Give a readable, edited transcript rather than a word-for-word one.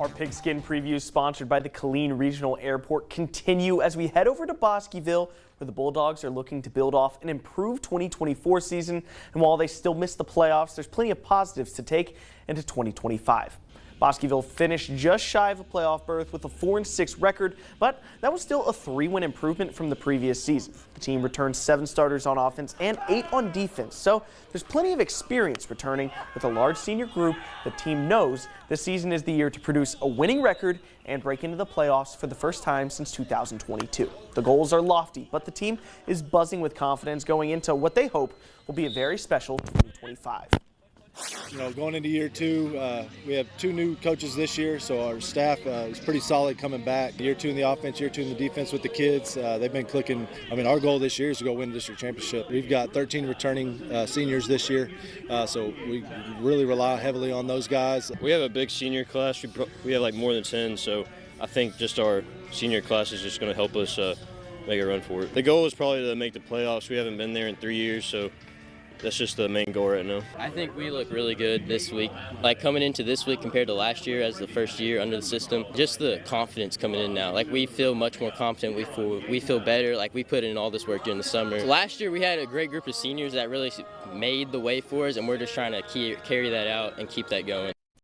Our Pigskin previews, sponsored by the Killeen Regional Airport, continue as we head over to Bosqueville, where the Bulldogs are looking to build off an improved 2024 season. And while they still miss the playoffs, there's plenty of positives to take into 2025. Bosqueville finished just shy of a playoff berth with a 4-6 record, but that was still a 3-win improvement from the previous season. The team returned 7 starters on offense and 8 on defense, so there's plenty of experience returning with a large senior group. The team knows this season is the year to produce a winning record and break into the playoffs for the first time since 2022. The goals are lofty, but the team is buzzing with confidence going into what they hope will be a very special 2025. You know, going into year 2, we have 2 new coaches this year, so our staff is pretty solid coming back. Year 2 in the offense, year 2 in the defense with the kids. They've been clicking. I mean, our goal this year is to go win the district championship. We've got 13 returning seniors this year, so we really rely heavily on those guys. We have a big senior class. We have like more than 10, so I think just our senior class is just going to help us make a run for it. The goal is probably to make the playoffs. We haven't been there in 3 years, so that's just the main goal right now. I think we look really good this week. Like coming into this week compared to last year as the first year under the system, just the confidence coming in now. Like we feel much more confident. We feel better. Like we put in all this work during the summer. Last year we had a great group of seniors that really made the way for us, and we're just trying to carry that out and keep that going.